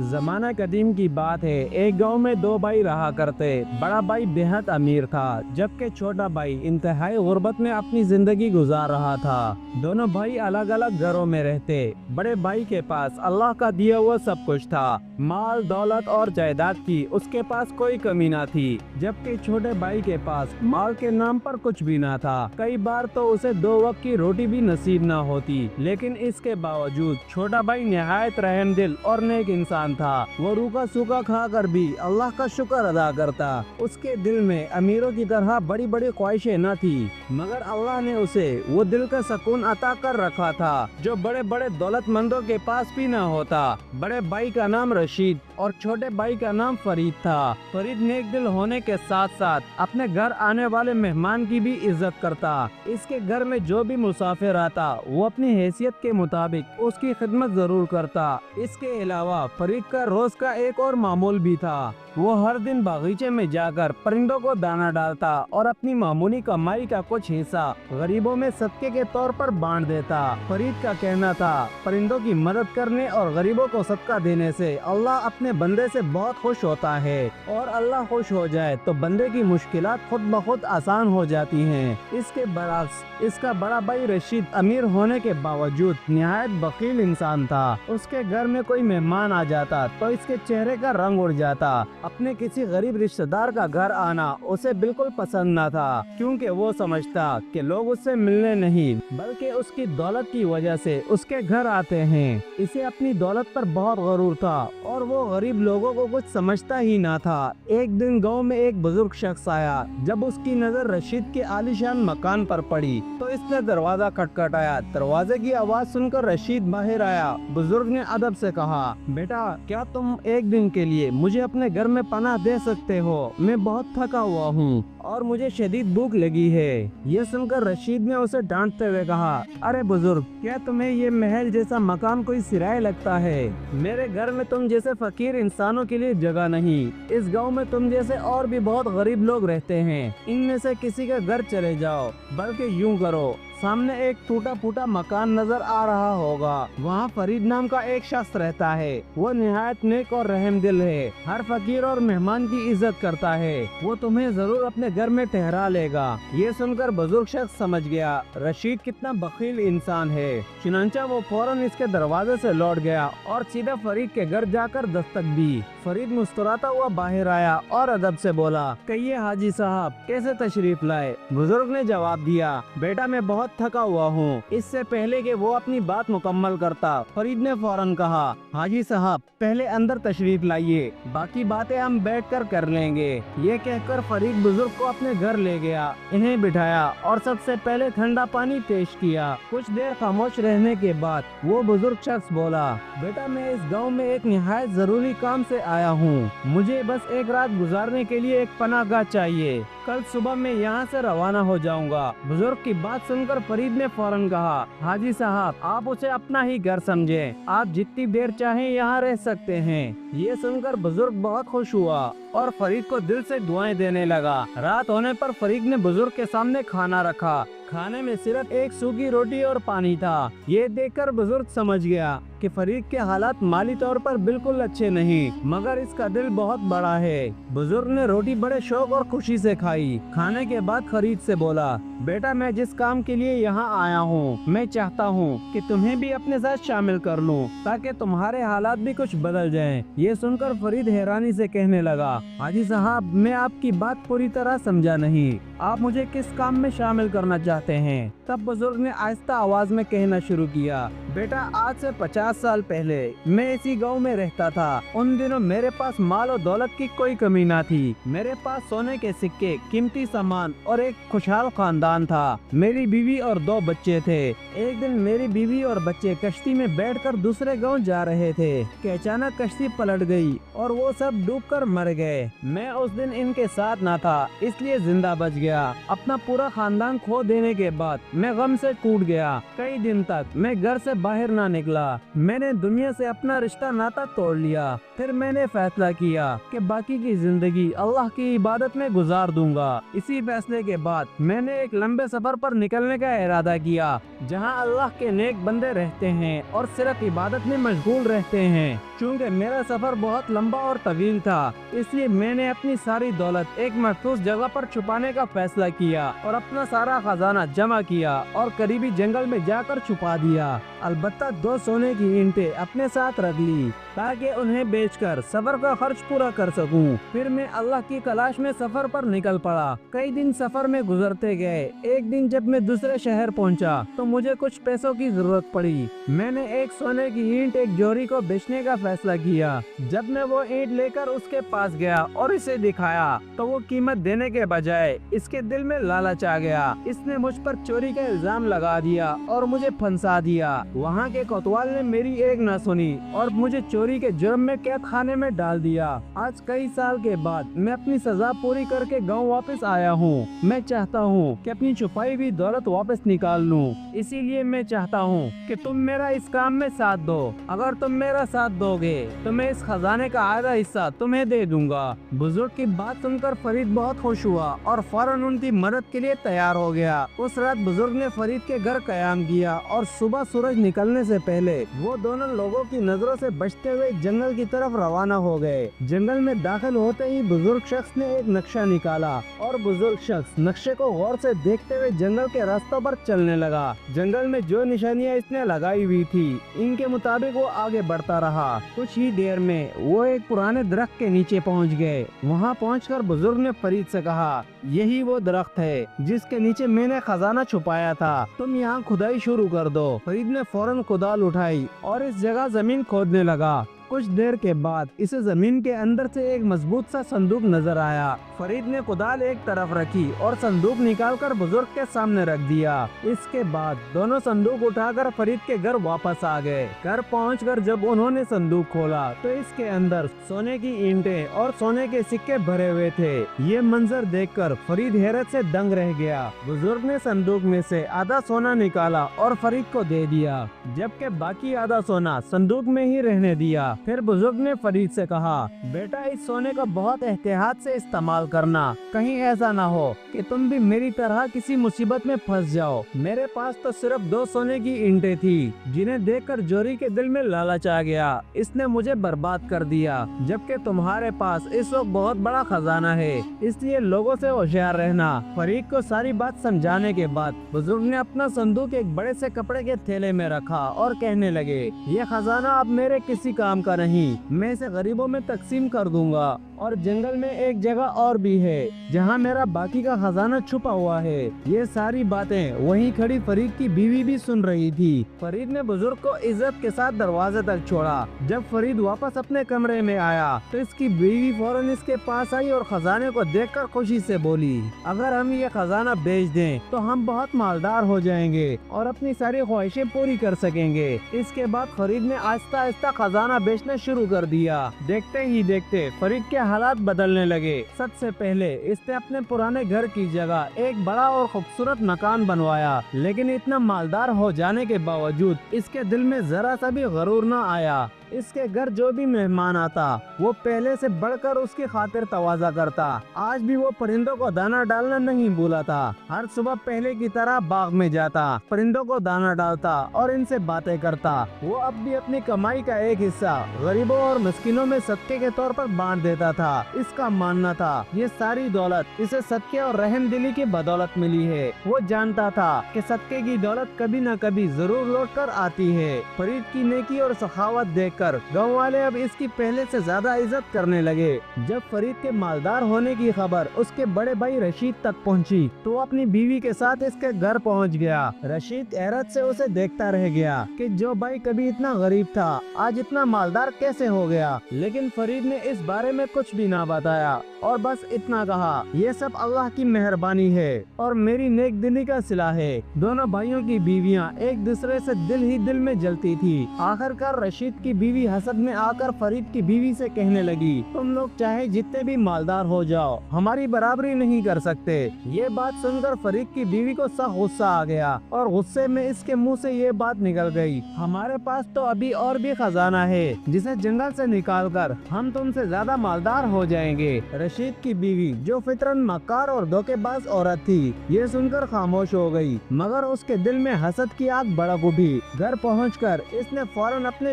زمانہ قدیم کی بات ہے، ایک گاؤں میں دو بھائی رہا کرتے۔ بڑا بھائی بہت امیر تھا، جبکہ چھوٹا بھائی انتہائی غربت میں اپنی زندگی گزار رہا تھا۔ دونوں بھائی الگ الگ گھروں میں رہتے۔ بڑے بھائی کے پاس اللہ کا دیا ہوا سب کچھ تھا، مال دولت اور جائیداد کی اس کے پاس کوئی کمی نہ تھی، جبکہ چھوٹے بھائی کے پاس مال کے نام پر کچھ بھی نہ تھا۔ کئی بار تو اسے دو وقت کی روٹی بھی نصیب نہ ہوتی، لیکن اس کے باوجود چھوٹا بھائی نہایت رحم دل اور نیک انسان تھا۔ وہ روکھا سوکھا کھا کر بھی اللہ کا شکر ادا کرتا۔ اس کے دل میں امیروں کی طرح بڑی بڑی خواہشیں نہ تھی، مگر اللہ نے اسے وہ دل کا سکون عطا کر رکھا تھا جو بڑے بڑے دولت مندوں کے پاس بھی نہ ہوتا۔ بڑے بھائی کا نام رشید اور چھوٹے بھائی کا نام فرید تھا۔ فرید نیک دل ہونے کے ساتھ ساتھ اپنے گھر آنے والے مہمان کی بھی عزت کرتا۔ اس کے گھر میں جو بھی مسافر آتا وہ اپنی حیثیت کے مطابق اس کی خدمت ضرور کرتا۔ اس کے علاوہ فرید کا روز کا ایک اور معمول بھی تھا، وہ ہر دن باغیچے میں جا کر پرندوں کو دانہ ڈالتا اور اپنی معمولی کمائی کا کچھ حصہ غریبوں میں صدقے کے طور پر بانٹ دیتا۔ فرید کا کہنا تھا، پرندوں کی مدد کرنے اور غریبوں کو صدقہ دینے سے اللہ اپنے بندے سے بہت خوش ہوتا ہے، اور اللہ خوش ہو جائے تو بندے کی مشکلات خود بخود آسان ہو جاتی ہیں۔ اس کے برعکس اس کا بڑا بھائی رشید امیر ہونے کے باوجود نہایت بخیل انسان تھا۔ اس کے گھر میں کوئی مہمان آ جاتا تو اس کے چہرے کا رنگ اڑ جاتا۔ اپنے کسی غریب رشتہ دار کا گھر آنا اسے بالکل پسند نہ تھا، کیونکہ وہ سمجھتا کہ لوگ اس سے ملنے نہیں بلکہ اس کی دولت کی وجہ سے اس کے گھر آتے ہیں۔ اسے اپنی دولت پر بہت غرور تھا اور وہ غریب لوگوں کو کچھ سمجھتا ہی نہ تھا۔ ایک دن گاؤں میں ایک بزرگ شخص آیا۔ جب اس کی نظر رشید کے عالیشان مکان پر پڑی تو اس نے دروازہ کھٹکھٹایا۔ دروازے کی آواز سن کر رشید باہر آیا۔ بزرگ نے ادب سے کہا، بیٹا کیا تم ایک دن کے لیے مجھے اپنے گھر میں پناہ دے سکتے ہو؟ میں بہت تھکا ہوا ہوں اور مجھے شدید بھوک لگی ہے۔ یہ سن کر رشید نے اسے ڈانٹتے ہوئے کہا، ارے بزرگ، کیا تمہیں یہ محل جیسا مکان کوئی سرائے لگتا ہے؟ میرے گھر میں تم جیسے فقیر انسانوں کے لیے جگہ نہیں۔ اس گاؤں میں تم جیسے اور بھی بہت غریب لوگ رہتے ہیں، ان میں سے کسی کا گھر چلے جاؤ، بلکہ یوں کرو، سامنے ایک ٹوٹا پھوٹا مکان نظر آ رہا ہوگا، وہاں فرید نام کا ایک شخص رہتا ہے۔ وہ نہایت نیک اور رحم دل ہے، ہر فقیر اور مہمان کی عزت کرتا ہے، وہ تمہیں ضرور اپنے گھر میں ٹھہرا لے گا۔ یہ سن کر بزرگ شخص سمجھ گیا رشید کتنا بخیل انسان ہے، چنانچہ وہ فوراً اس کے دروازے سے لوٹ گیا اور سیدھا فرید کے گھر جا کر دستک دی۔ فرید مسکراتا ہوا باہر آیا اور ادب سے بولا، کہیے حاجی صاحب کیسے تشریف لائے؟ بزرگ نے جواب دیا، بیٹا میں بہت تھکا ہوا ہوں۔ اس سے پہلے کہ وہ اپنی بات مکمل کرتا، فرید نے فوراً کہا، حاجی صاحب پہلے اندر تشریف لائیے، باقی باتیں ہم بیٹھ کر کر لیں گے۔ یہ کہہ کر فرید بزرگ کو اپنے گھر لے گیا، انہیں بٹھایا اور سب سے پہلے ٹھنڈا پانی پیش کیا۔ کچھ دیر خاموش رہنے کے بعد وہ بزرگ شخص بولا، بیٹا میں اس گاؤں میں ایک نہایت ضروری کام سے آیا ہوں، مجھے بس ایک رات گزارنے کے لیے ایک پناہ گاہ چاہیے، کل صبح میں یہاں سے روانہ ہو جاؤں گا۔ بزرگ کی بات سن کر فرید نے فوراً کہا، حاجی صاحب آپ اسے اپنا ہی گھر سمجھیں، آپ جتنی دیر چاہیں یہاں رہ سکتے ہیں۔ یہ سن کر بزرگ بہت خوش ہوا اور فرید کو دل سے دعائیں دینے لگا۔ رات ہونے پر فرید نے بزرگ کے سامنے کھانا رکھا۔ کھانے میں صرف ایک سوکھی روٹی اور پانی تھا۔ یہ دیکھ کر بزرگ سمجھ گیا کہ فرید کے حالات مالی طور پر بالکل اچھے نہیں، مگر اس کا دل بہت بڑا ہے۔ بزرگ نے روٹی بڑے شوق اور خوشی سے کھائی۔ کھانے کے بعد فرید سے بولا، بیٹا میں جس کام کے لیے یہاں آیا ہوں، میں چاہتا ہوں کہ تمہیں بھی اپنے ساتھ شامل کر لوں تاکہ تمہارے حالات بھی کچھ بدل جائیں۔ یہ سن کر فرید حیرانی سے کہنے لگا، حاجی صاحب میں آپ کی بات پوری طرح سمجھا نہیں، آپ مجھے کس کام میں شامل کرنا چاہتے ہیں؟ تب بزرگ نے آہستہ آواز میں کہنا شروع کیا، بیٹا آج سے 50 سال پہلے میں اسی گاؤں میں رہتا تھا۔ ان دنوں میرے پاس مال و دولت کی کوئی کمی نہ تھی، میرے پاس سونے کے سکے، قیمتی سامان اور ایک خوشحال خاندان تھا۔ میری بیوی اور 2 بچے تھے۔ ایک دن میری بیوی اور بچے کشتی میں بیٹھ کر دوسرے گاؤں جا رہے تھے کہ اچانک کشتی پلٹ گئی اور وہ سب ڈوب کر مر گئے۔ میں اس دن ان کے ساتھ نہ تھا، اس لیے زندہ بچ گیا۔ اپنا پورا خاندان کھو دینے کے بعد میں غم سے ٹوٹ گیا۔ کئی دن تک میں گھر سے باہر نہ نکلا۔ میں نے دنیا سے اپنا رشتہ ناتا توڑ لیا۔ پھر میں نے فیصلہ کیا کہ باقی کی زندگی اللہ کی عبادت میں گزار دوں گا۔ اسی فیصلے کے بعد میں نے ایک لمبے سفر پر نکلنے کا ارادہ کیا، جہاں اللہ کے نیک بندے رہتے ہیں اور صرف عبادت میں مشغول رہتے ہیں۔ چونکہ میرا سفر بہت لمبا اور طویل تھا، اس لیے میں نے اپنی ساری دولت ایک محفوظ جگہ پر چھپانے کا فیصلہ کیا اور اپنا سارا خزانہ جمع کیا اور قریبی جنگل میں جا کر چھپا دیا۔ البتہ 2 سونے کی اینٹیں اپنے ساتھ رکھ لی تاکہ انہیں بیچ کر سفر کا خرچ پورا کر سکوں۔ پھر میں اللہ کی تلاش میں سفر پر نکل پڑا۔ کئی دن سفر میں گزرتے گئے۔ ایک دن جب میں دوسرے شہر پہنچا تو مجھے کچھ پیسوں کی ضرورت پڑی۔ میں نے ایک سونے کی اینٹ ایک جوہری کو بیچنے کا فیصلہ کیا۔ جب میں وہ اینٹ لے کر اس کے پاس گیا اور اسے دکھایا تو وہ قیمت دینے کے بجائے اس کے دل میں لالچ آ گیا۔ اس نے مجھ پر چوری کا الزام لگا دیا اور مجھے پھنسا دیا۔ وہاں کے کوتوال نے میری ایک نہ سنی اور مجھے چوری کے جرم میں قید خانے میں ڈال دیا۔ آج کئی سال کے بعد میں اپنی سزا پوری کر کے گاؤں واپس آیا ہوں۔ میں چاہتا ہوں کہ اپنی چھپائی ہوئی دولت واپس نکال لوں، اسی لیے میں چاہتا ہوں کہ تم میرا اس کام میں ساتھ دو۔ اگر تم میرا ساتھ دو گے تو میں اس خزانے کا آدھا حصہ تمہیں دے دوں گا۔ بزرگ کی بات سن کر فرید بہت خوش ہوا اور فوراً ان کی مدد کے لیے تیار ہو گیا۔ اس رات بزرگ نے فرید کے گھر قیام کیا اور صبح سورج نکلنے سے پہلے وہ دونوں لوگوں کی نظروں سے بچتے ہوئے جنگل کی طرف روانہ ہو گئے۔ جنگل میں داخل ہوتے ہی بزرگ شخص نے ایک نقشہ نکالا اور بزرگ شخص نقشے کو غور سے دیکھتے ہوئے جنگل کے راستوں پر چلنے لگا۔ جنگل میں جو نشانیاں اس نے لگائی ہوئی تھی ان کے مطابق وہ آگے بڑھتا رہا۔ کچھ ہی دیر میں وہ ایک پرانے درخت کے نیچے پہنچ گئے۔ وہاں پہنچ کر بزرگ نے فرید سے کہا، یہی وہ درخت ہے جس کے نیچے میں نے خزانہ چھپایا تھا، تم یہاں کھدائی شروع کر دو۔ فرید نے فوراً کدال اٹھائی اور اس جگہ زمین کھودنے لگا۔ کچھ دیر کے بعد اسے زمین کے اندر سے ایک مضبوط سا صندوق نظر آیا۔ فرید نے کدال ایک طرف رکھی اور صندوق نکال کر بزرگ کے سامنے رکھ دیا۔ اس کے بعد دونوں صندوق اٹھا کر فرید کے گھر واپس آ گئے۔ گھر پہنچ کر جب انہوں نے صندوق کھولا تو اس کے اندر سونے کی اینٹیں اور سونے کے سکے بھرے ہوئے تھے۔ یہ منظر دیکھ کر فرید حیرت سے دنگ رہ گیا۔ بزرگ نے صندوق میں سے آدھا سونا نکالا اور فرید کو دے دیا، جبکہ باقی آدھا سونا صندوق میں ہی رہنے دیا۔ پھر بزرگ نے فرید سے کہا، بیٹا اس سونے کا بہت احتیاط سے استعمال کرنا، کہیں ایسا نہ ہو کہ تم بھی میری طرح کسی مصیبت میں پھنس جاؤ۔ میرے پاس تو صرف 2 سونے کی اینٹیں تھی جنہیں دیکھ کر جوہری کے دل میں لالچ آ گیا، اس نے مجھے برباد کر دیا، جبکہ تمہارے پاس اس وقت بہت بڑا خزانہ ہے، اس لیے لوگوں سے ہوشیار رہنا۔ فرید کو ساری بات سمجھانے کے بعد بزرگ نے اپنا صندوق ایک بڑے سے کپڑے کے تھیلے میں رکھا اور کہنے لگے، یہ خزانہ اب میرے کسی کام کا نہیں، میں اسے غریبوں میں تقسیم کر دوں گا، اور جنگل میں ایک جگہ اور بھی ہے جہاں میرا باقی کا خزانہ چھپا ہوا ہے۔ یہ ساری باتیں وہیں کھڑی فرید کی بیوی بھی سن رہی تھی۔ فرید نے بزرگ کو عزت کے ساتھ دروازے تک چھوڑا۔ جب فرید واپس اپنے کمرے میں آیا تو اس کی بیوی فوراً اس کے پاس آئی اور خزانے کو دیکھ کر خوشی سے بولی، اگر ہم یہ خزانہ بیچ دیں تو ہم بہت مالدار ہو جائیں گے اور اپنی ساری خواہشیں پوری کر سکیں گے۔ اس کے بعد فرید نے آہستہ آہستہ خزانہ بیچنا شروع کر دیا۔ دیکھتے ہی دیکھتے فرید کے حالات بدلنے لگے۔ سب سے پہلے اس نے اپنے پرانے گھر کی جگہ ایک بڑا اور خوبصورت مکان بنوایا، لیکن اتنا مالدار ہو جانے کے باوجود اس کے دل میں ذرا سا بھی غرور نہ آیا۔ اس کے گھر جو بھی مہمان آتا وہ پہلے سے بڑھ کر اس کی خاطر تواضع کرتا۔ آج بھی وہ پرندوں کو دانا ڈالنا نہیں بھولا تھا۔ ہر صبح پہلے کی طرح باغ میں جاتا، پرندوں کو دانا ڈالتا اور ان سے باتیں کرتا۔ وہ اب بھی اپنی کمائی کا ایک حصہ غریبوں اور مسکینوں میں صدقے کے طور پر بانٹ دیتا تھا۔ اس کا ماننا تھا یہ ساری دولت اسے صدقے اور رحم دلی کی بدولت ملی ہے۔ وہ جانتا تھا کہ صدقے کی دولت کبھی نہ کبھی ضرور لوٹ کر آتی ہے۔ فرید کی نیکی اور سخاوت دیکھ کر گاؤں والے اب اس کی پہلے سے زیادہ عزت کرنے لگے۔ جب فرید کے مالدار ہونے کی خبر اس کے بڑے بھائی رشید تک پہنچی تو وہ اپنی بیوی کے ساتھ اس کے گھر پہنچ گیا۔ رشید حیرت سے اسے دیکھتا رہ گیا کہ جو بھائی کبھی اتنا غریب تھا آج اتنا مالدار کیسے ہو گیا، لیکن فرید نے اس بارے میں کچھ بھی نہ بتایا اور بس اتنا کہا، یہ سب اللہ کی مہربانی ہے اور میری نیک دلی کا صلہ ہے۔ دونوں بھائیوں کی بیویاں ایک دوسرے سے دل ہی دل میں جلتی تھی۔ آخر کار رشید کی بیوی حسد میں آ کر فرید کی بیوی سے کہنے لگی، تم لوگ چاہے جتنے بھی مالدار ہو جاؤ ہماری برابری نہیں کر سکتے۔ یہ بات سن کر فرید کی بیوی کو سخت غصہ آ گیا اور غصے میں اس کے منہ سے یہ بات نکل گئی، ہمارے پاس تو ابھی اور بھی خزانہ ہے جسے جنگل سے نکال کر ہم تم سے زیادہ مالدار ہو جائیں گے۔ رشید کی بیوی جو فطرن مکار اور دھوکے باز عورت تھی یہ سن کر خاموش ہو گئی، مگر اس کے دل میں حسد کی آگ بھڑک اٹھی۔ گھر پہنچ کر اس نے فوراً اپنے